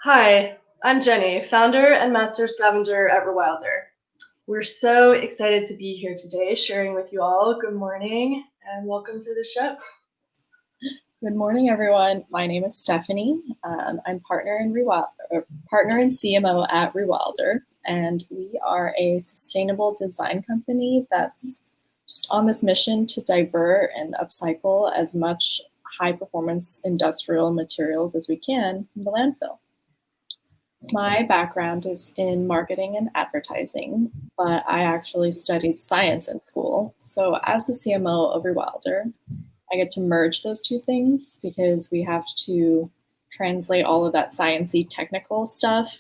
Hi, I'm Jenny, founder and master scavenger at Rewilder. We're so excited to be here today sharing with you all. Good morning and welcome to the show. Good morning, everyone. My name is Stephanie. I'm partner and CMO at Rewilder, and we are a sustainable design company that's just on this mission to divert and upcycle as much high-performance industrial materials as we can from the landfill. My background is in marketing and advertising, but I actually studied science in school. So as the CMO of Rewilder, I get to merge those two things because we have to translate all of that sciencey technical stuff,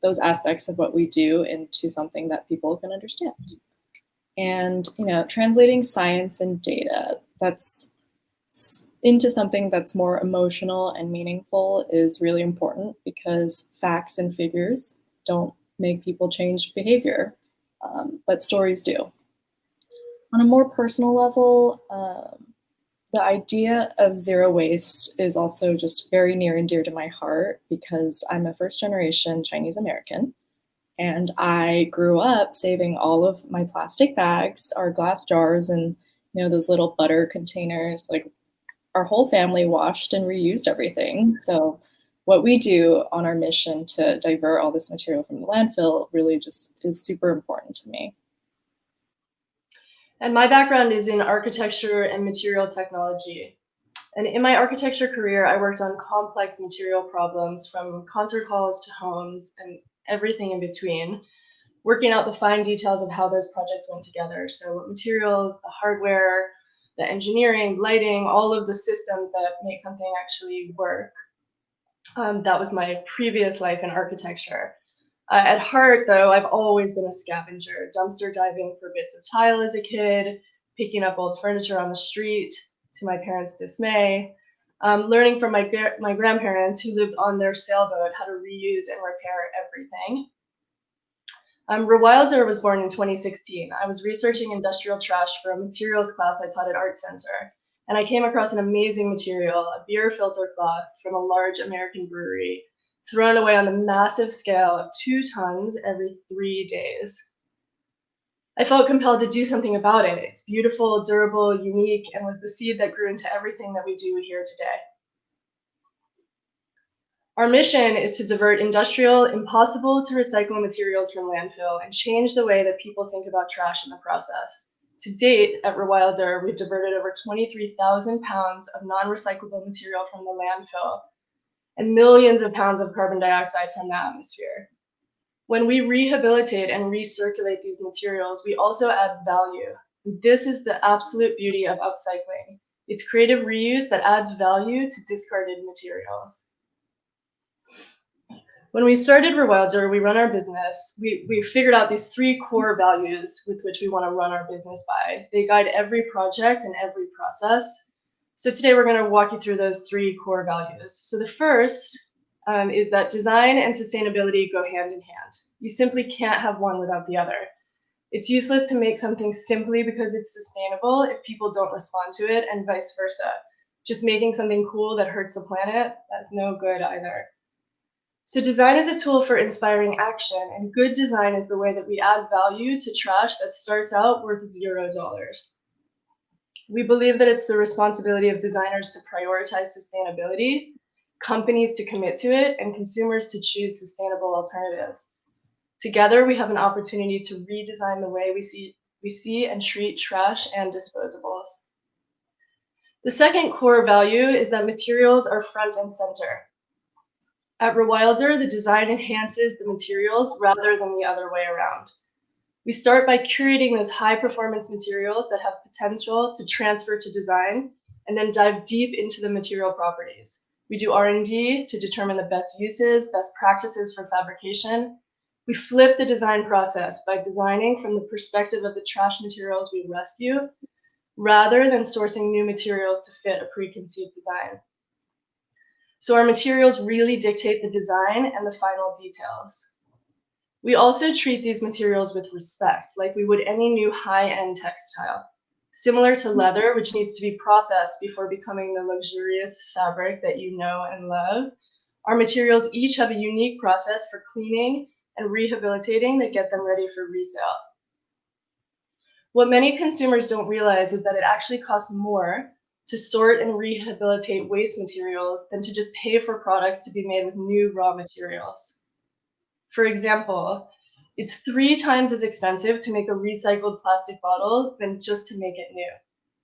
those aspects of what we do into something that people can understand. And translating science and data that's into something that's more emotional and meaningful is really important because facts and figures don't make people change behavior, but stories do. On a more personal level, the idea of zero waste is also just very near and dear to my heart because I'm a first generation Chinese American. And I grew up saving all of my plastic bags, our glass jars, and those little butter containers. Like our whole family washed and reused everything. So what we do on our mission to divert all this material from the landfill really just is super important to me. And my background is in architecture and material technology. And in my architecture career, I worked on complex material problems from concert halls to homes and everything in between, working out the fine details of how those projects went together. So what materials, the hardware, the engineering, lighting, all of the systems that make something actually work. That was my previous life in architecture. At heart, though, I've always been a scavenger, dumpster diving for bits of tile as a kid, picking up old furniture on the street, to my parents' dismay, learning from my grandparents who lived on their sailboat how to reuse and repair everything. Rewilder was born in 2016. I was researching industrial trash for a materials class I taught at Art Center, and I came across an amazing material, a beer filter cloth from a large American brewery, thrown away on the massive scale of 2 tons every 3 days. I felt compelled to do something about it. It's beautiful, durable, unique, and was the seed that grew into everything that we do here today. Our mission is to divert industrial, impossible to recycle materials from landfill and change the way that people think about trash in the process. To date, at Rewilder, we've diverted over 23,000 pounds of non-recyclable material from the landfill and millions of pounds of carbon dioxide from the atmosphere. When we rehabilitate and recirculate these materials, we also add value. This is the absolute beauty of upcycling. It's creative reuse that adds value to discarded materials. When we started Rewilder, we run our business. We figured out these 3 core values with which we want to run our business by. They guide every project and every process. So today we're going to walk you through those 3 core values. So the first is that design and sustainability go hand in hand. You simply can't have one without the other. It's useless to make something simply because it's sustainable if people don't respond to it, and vice versa. Just making something cool that hurts the planet, that's no good either. So design is a tool for inspiring action, and good design is the way that we add value to trash that starts out worth $0. We believe that it's the responsibility of designers to prioritize sustainability, companies to commit to it, and consumers to choose sustainable alternatives. Together, we have an opportunity to redesign the way we see and treat trash and disposables. The second core value is that materials are front and center. At Rewilder, the design enhances the materials rather than the other way around. We start by curating those high-performance materials that have potential to transfer to design, and then dive deep into the material properties. We do R&D to determine the best uses, best practices for fabrication. We flip the design process by designing from the perspective of the trash materials we rescue, rather than sourcing new materials to fit a preconceived design. So our materials really dictate the design and the final details. We also treat these materials with respect, like we would any new high-end textile. Similar to leather, which needs to be processed before becoming the luxurious fabric that you know and love, Our materials each have a unique process for cleaning and rehabilitating that get them ready for resale. What many consumers don't realize is that it actually costs more to sort and rehabilitate waste materials than to just pay for products to be made with new raw materials. For example, it's 3 times as expensive to make a recycled plastic bottle than just to make it new.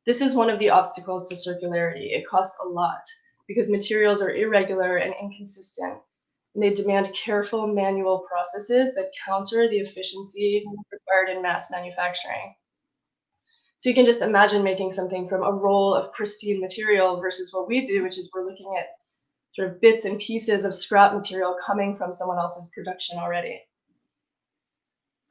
This is one of the obstacles to circularity. It costs a lot because materials are irregular and inconsistent, and they demand careful manual processes that counter the efficiency required in mass manufacturing. So you can just imagine making something from a roll of pristine material versus what we do, which is we're looking at sort of bits and pieces of scrap material coming from someone else's production already.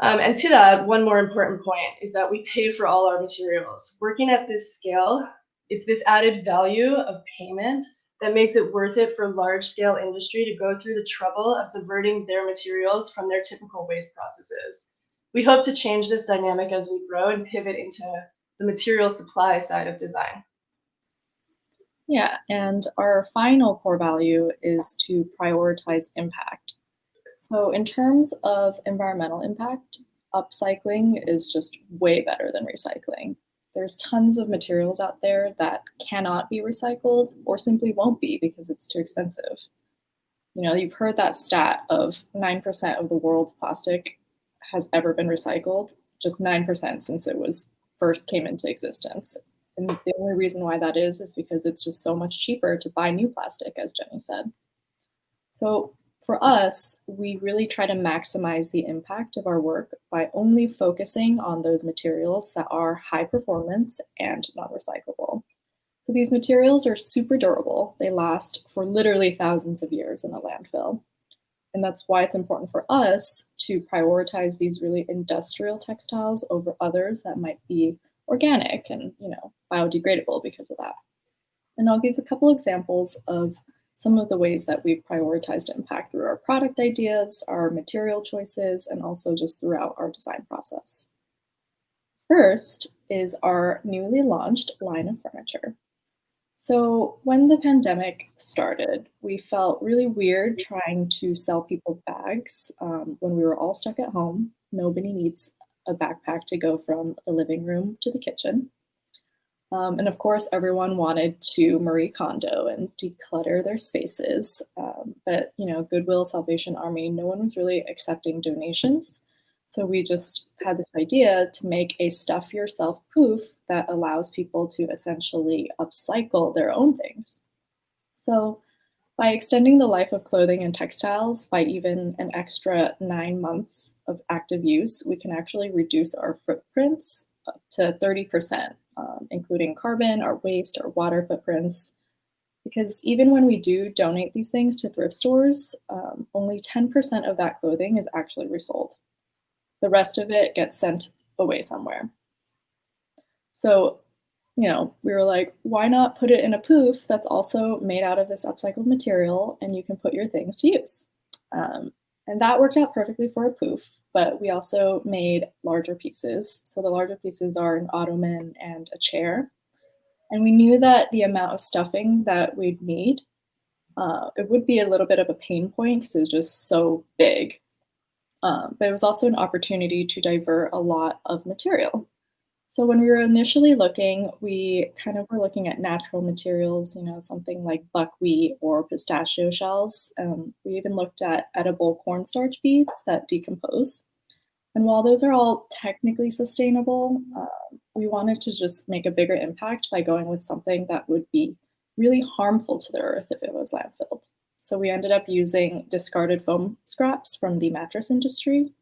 And to that, one more important point is that we pay for all our materials. Working at this scale, it's this added value of payment that makes it worth it for large-scale industry to go through the trouble of diverting their materials from their typical waste processes. We hope to change this dynamic as we grow and pivot into the material supply side of design. Yeah, and our final core value is to prioritize impact. So in terms of environmental impact, upcycling is just way better than recycling. There's tons of materials out there that cannot be recycled or simply won't be because it's too expensive. You know, you've heard that stat of 9% of the world's plastic has ever been recycled, just 9% since it was first came into existence. And the only reason why that is because it's just so much cheaper to buy new plastic, as Jenny said. So for us, we really try to maximize the impact of our work by only focusing on those materials that are high performance and non-recyclable. So these materials are super durable. They last for literally thousands of years in a landfill. And that's why it's important for us to prioritize these really industrial textiles over others that might be organic and, biodegradable because of that. And I'll give a couple examples of some of the ways that we've prioritized impact through our product ideas, our material choices, and also just throughout our design process. First is our newly launched line of furniture. So when the pandemic started, we felt really weird trying to sell people bags when we were all stuck at home. Nobody needs a backpack to go from the living room to the kitchen. And of course, everyone wanted to Marie Kondo and declutter their spaces. But, Goodwill, Salvation Army, no one was really accepting donations. So we just had this idea to make a stuff yourself poof that allows people to essentially upcycle their own things. So by extending the life of clothing and textiles by even an extra 9 months of active use, we can actually reduce our footprints up to 30%, including carbon, our waste, our water footprints. Because even when we do donate these things to thrift stores, only 10% of that clothing is actually resold. The rest of it gets sent away somewhere. So, we were like, why not put it in a poof that's also made out of this upcycled material and you can put your things to use? And that worked out perfectly for a poof, but we also made larger pieces. So the larger pieces are an ottoman and a chair. And we knew that the amount of stuffing that we'd need, it would be a little bit of a pain point because it was just so big. But it was also an opportunity to divert a lot of material. So when we were initially looking, we kind of were looking at natural materials, something like buckwheat or pistachio shells. We even looked at edible cornstarch beads that decompose. And while those are all technically sustainable, we wanted to just make a bigger impact by going with something that would be really harmful to the earth if it was landfilled. So we ended up using discarded foam scraps from the mattress industry.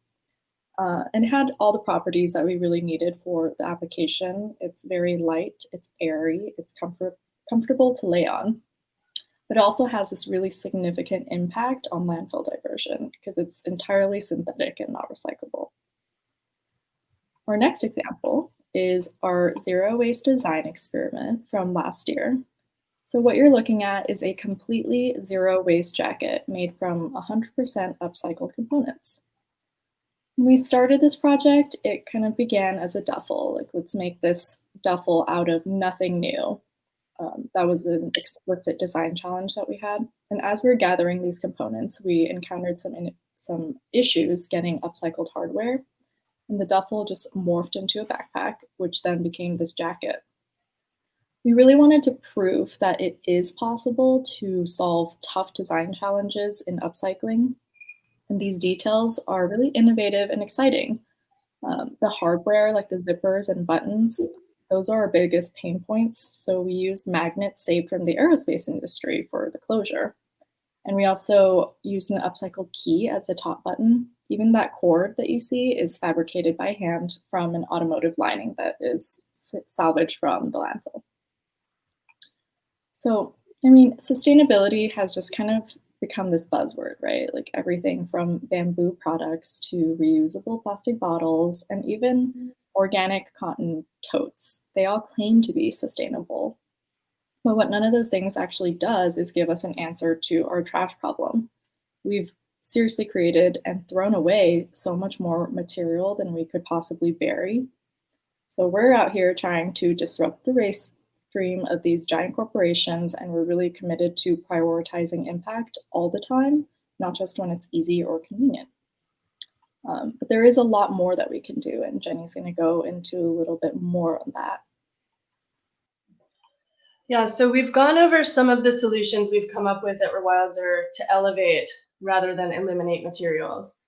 And it had all the properties that we really needed for the application. It's very light, it's airy, it's comfortable to lay on. But it also has this really significant impact on landfill diversion because it's entirely synthetic and not recyclable. Our next example is our zero waste design experiment from last year. So what you're looking at is a completely zero waste jacket made from 100% upcycled components. When we started this project, it kind of began as a duffel. Like, let's make this duffel out of nothing new. That was an explicit design challenge that we had. And as we were gathering these components, we encountered some issues getting upcycled hardware, and the duffel just morphed into a backpack, which then became this jacket. We really wanted to prove that it is possible to solve tough design challenges in upcycling, and these details are really innovative and exciting. The hardware, like the zippers and buttons, those are our biggest pain points. So we use magnets saved from the aerospace industry for the closure. And we also use an upcycled key as the top button. Even that cord that you see is fabricated by hand from an automotive lining that is salvaged from the landfill. So, I mean, sustainability has just kind of become this buzzword, right? Like everything from bamboo products to reusable plastic bottles and even organic cotton totes. They all claim to be sustainable. But what none of those things actually does is give us an answer to our trash problem. We've seriously created and thrown away so much more material than we could possibly bury. So we're out here trying to disrupt the waste stream of these giant corporations, and we're really committed to prioritizing impact all the time, not just when it's easy or convenient. But there is a lot more that we can do, and Jenny's going to go into a little bit more on that. Yeah, so we've gone over some of the solutions we've come up with at Rewilder to elevate rather than eliminate materials.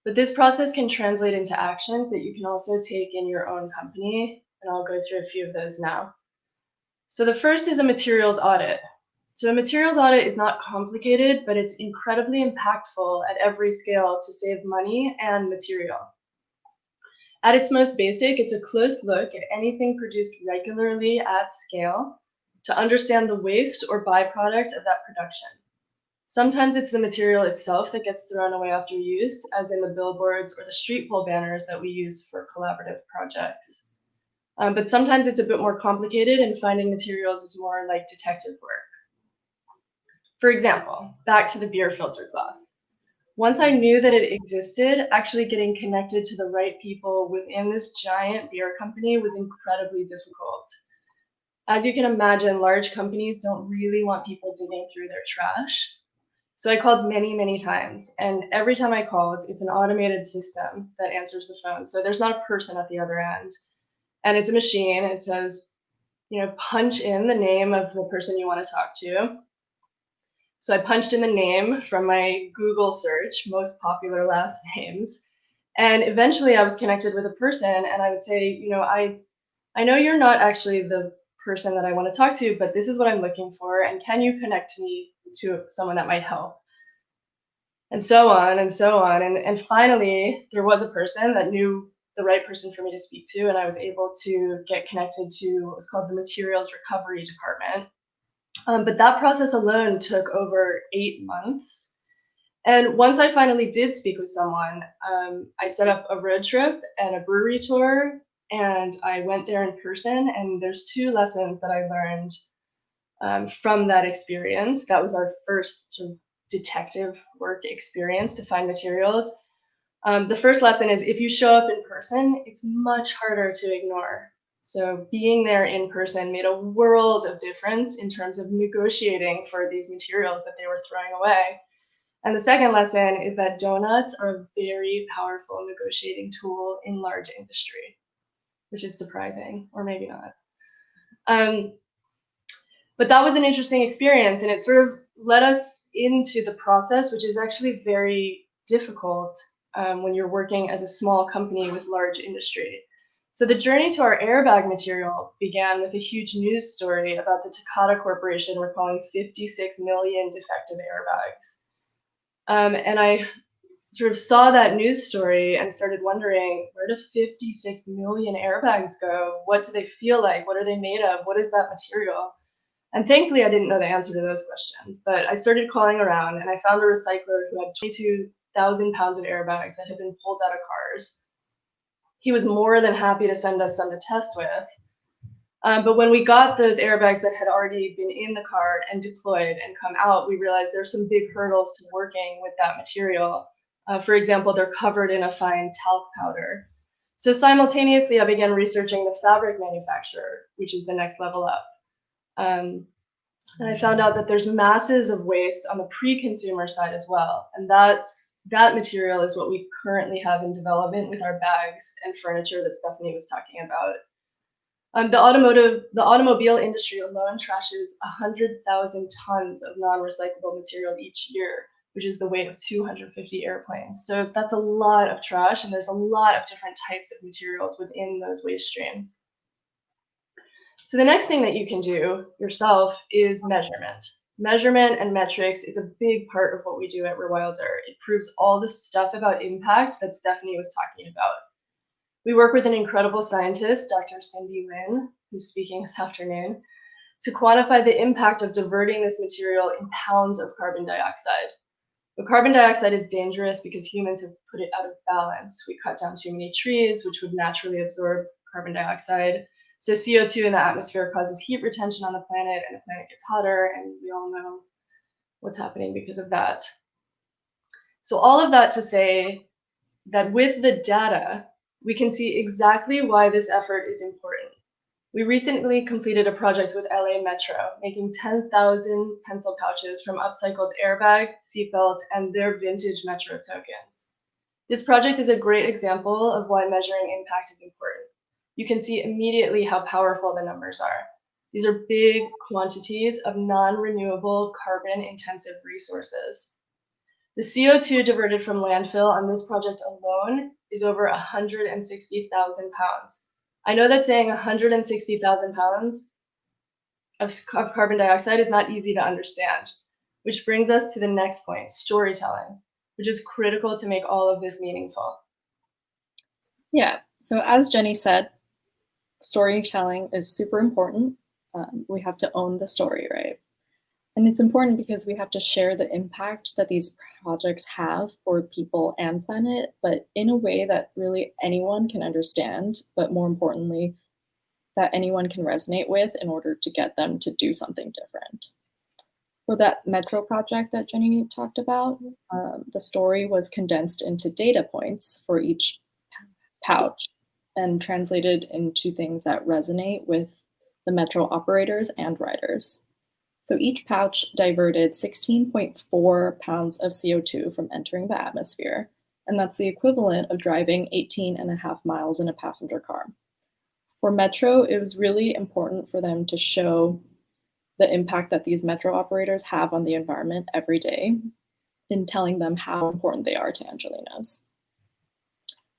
But this process can translate into actions that you can also take in your own company, and I'll go through a few of those now. So the first is a materials audit. So a materials audit is not complicated, but it's incredibly impactful at every scale to save money and material. At its most basic, it's a close look at anything produced regularly at scale to understand the waste or byproduct of that production. Sometimes it's the material itself that gets thrown away after use, as in the billboards or the street pole banners that we use for collaborative projects. But sometimes it's a bit more complicated, and finding materials is more like detective work. For example, back to the beer filter cloth. Once I knew that it existed, actually getting connected to the right people within this giant beer company was incredibly difficult. As you can imagine, large companies don't really want people digging through their trash. So I called many, many times, and every time I called, it's an automated system that answers the phone. So there's not a person at the other end. And it's a machine. It says, punch in the name of the person you want to talk to. So I punched in the name from my Google search, most popular last names. And eventually I was connected with a person, and I would say, I know you're not actually the person that I want to talk to, but this is what I'm looking for. And can you connect me to someone that might help? And so on and so on. And finally, there was a person that knew the right person for me to speak to, and I was able to get connected to what's called the Materials Recovery Department. But that process alone took over 8 months. And once I finally did speak with someone, I set up a road trip and a brewery tour, and I went there in person. And there's 2 lessons that I learned from that experience. That was our first sort of detective work experience to find materials. The first lesson is if you show up in person, it's much harder to ignore. So being there in person made a world of difference in terms of negotiating for these materials that they were throwing away. And the second lesson is that donuts are a very powerful negotiating tool in large industry, which is surprising, or maybe not. But that was an interesting experience, and it sort of led us into the process, which is actually very difficult when you're working as a small company with large industry. So the journey to our airbag material began with a huge news story about the Takata Corporation recalling 56 million defective airbags. And I sort of saw that news story and started wondering, where do 56 million airbags go? What do they feel like? What are they made of? What is that material? And thankfully, I didn't know the answer to those questions, but I started calling around, and I found a recycler who had 22,000 pounds of airbags that had been pulled out of cars. He was more than happy to send us some to test with. But when we got those airbags that had already been in the car and deployed and come out, we realized there's some big hurdles to working with that material. For example, they're covered in a fine talc powder. So simultaneously, I began researching the fabric manufacturer, which is the next level up. And I found out that there's masses of waste on the pre-consumer side as well. And that material is what we currently have in development with our bags and furniture that Stephanie was talking about. The automobile industry alone trashes 100,000 tons of non-recyclable material each year, which is the weight of 250 airplanes. So that's a lot of trash, and there's a lot of different types of materials within those waste streams. So the next thing that you can do yourself is measurement. Measurement and metrics is a big part of what we do at Rewilder. It proves all the stuff about impact that Stephanie was talking about. We work with an incredible scientist, Dr. Cindy Lin, who's speaking this afternoon, to quantify the impact of diverting this material in pounds of carbon dioxide. But carbon dioxide is dangerous because humans have put it out of balance. We cut down too many trees, which would naturally absorb carbon dioxide. So CO2 in the atmosphere causes heat retention on the planet, and the planet gets hotter, and we all know what's happening because of that. So all of that to say that with the data, we can see exactly why this effort is important. We recently completed a project with LA Metro, making 10,000 pencil pouches from upcycled airbag, seatbelt, and their vintage Metro tokens. This project is a great example of why measuring impact is important. You can see immediately how powerful the numbers are. These are big quantities of non-renewable carbon-intensive resources. The CO2 diverted from landfill on this project alone is over 160,000 pounds. I know that saying 160,000 pounds of carbon dioxide is not easy to understand, which brings us to the next point, storytelling, which is critical to make all of this meaningful. Yeah, so as Jenny said, storytelling is super important. We have to own the story, right? And it's important because we have to share the impact that these projects have for people and planet, but in a way that really anyone can understand, but more importantly, that anyone can resonate with in order to get them to do something different. For that Metro project that Jenny talked about, the story was condensed into data points for each pouch and translated into things that resonate with the Metro operators and riders. So each pouch diverted 16.4 pounds of CO2 from entering the atmosphere, and that's the equivalent of driving 18.5 miles in a passenger car. For Metro, it was really important for them to show the impact that these Metro operators have on the environment every day in telling them how important they are to Angelenos.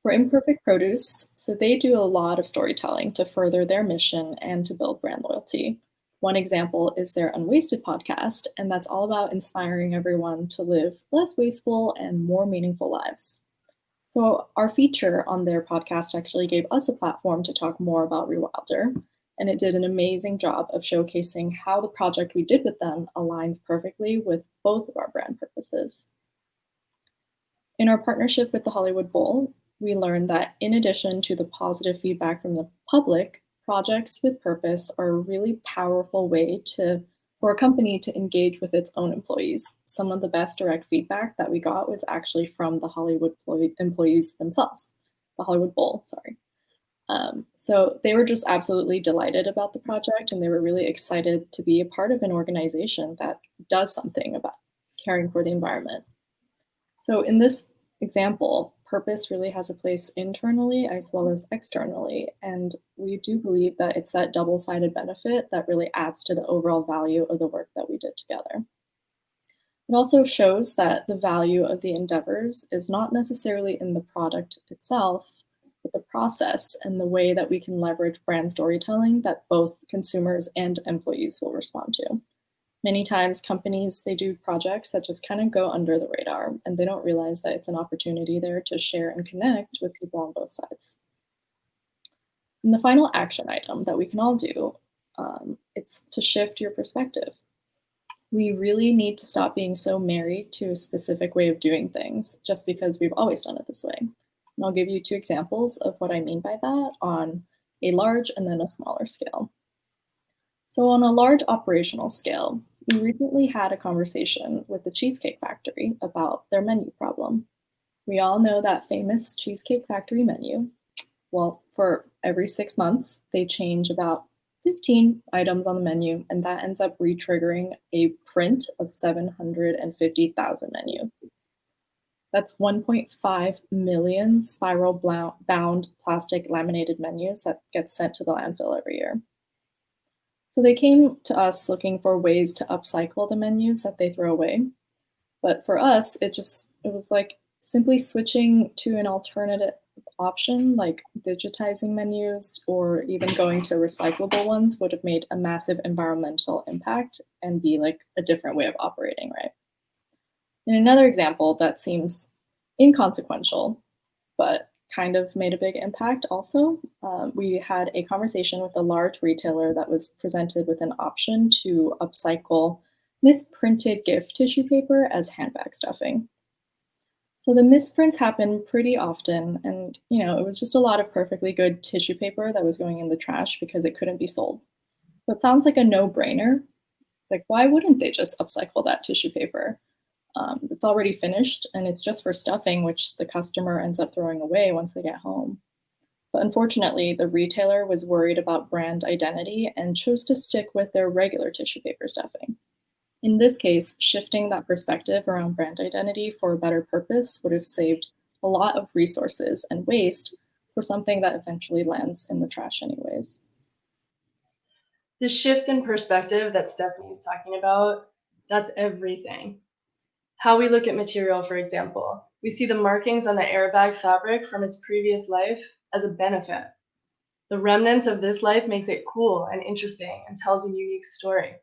For Imperfect Produce, so they do a lot of storytelling to further their mission and to build brand loyalty. One example is their Unwasted podcast, and that's all about inspiring everyone to live less wasteful and more meaningful lives. So our feature on their podcast actually gave us a platform to talk more about Rewilder, and it did an amazing job of showcasing how the project we did with them aligns perfectly with both of our brand purposes. In our partnership with the Hollywood Bowl, we learned that in addition to the positive feedback from the public, projects with purpose are a really powerful way for a company to engage with its own employees. Some of the best direct feedback that we got was actually from the Hollywood employees themselves, the Hollywood Bowl, sorry. So they were just absolutely delighted about the project, and they were really excited to be a part of an organization that does something about caring for the environment. So in this example, purpose really has a place internally as well as externally. And we do believe that it's that double-sided benefit that really adds to the overall value of the work that we did together. It also shows that the value of the endeavors is not necessarily in the product itself, but the process and the way that we can leverage brand storytelling that both consumers and employees will respond to. Many times companies, they do projects that just kind of go under the radar, and they don't realize that it's an opportunity there to share and connect with people on both sides. And the final action item that we can all do, it's to shift your perspective. We really need to stop being so married to a specific way of doing things just because we've always done it this way. And I'll give you 2 examples of what I mean by that on a large and then a smaller scale. So on a large operational scale, we recently had a conversation with the Cheesecake Factory about their menu problem. We all know that famous Cheesecake Factory menu. Well, for every 6 months, they change about 15 items on the menu, and that ends up re-triggering a print of 750,000 menus. That's 1.5 million spiral bound plastic laminated menus that get sent to the landfill every year. So they came to us looking for ways to upcycle the menus that they throw away. But for us, it was like simply switching to an alternative option, like digitizing menus or even going to recyclable ones would have made a massive environmental impact and be like a different way of operating, right? In another example that seems inconsequential, but kind of made a big impact also, we had a conversation with a large retailer that was presented with an option to upcycle misprinted gift tissue paper as handbag stuffing. So the misprints happen pretty often, and it was just a lot of perfectly good tissue paper that was going in the trash because it couldn't be sold. So it sounds like a no-brainer. Like, why wouldn't they just upcycle that tissue paper? It's already finished and it's just for stuffing, which the customer ends up throwing away once they get home. But unfortunately, the retailer was worried about brand identity and chose to stick with their regular tissue paper stuffing. In this case, shifting that perspective around brand identity for a better purpose would have saved a lot of resources and waste for something that eventually lands in the trash anyways. The shift in perspective that Stephanie is talking about, that's everything. How we look at material, for example. We see the markings on the airbag fabric from its previous life as a benefit. The remnants of this life makes it cool and interesting and tells a unique story.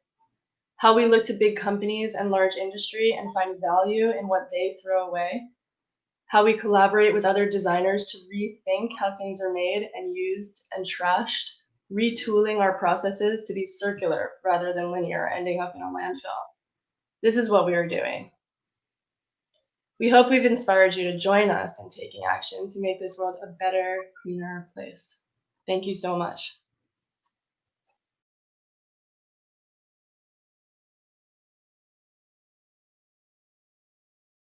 How we look to big companies and large industry and find value in what they throw away. How we collaborate with other designers to rethink how things are made and used and trashed, retooling our processes to be circular rather than linear, ending up in a landfill. This is what we are doing. We hope we've inspired you to join us in taking action to make this world a better, cleaner place. Thank you so much.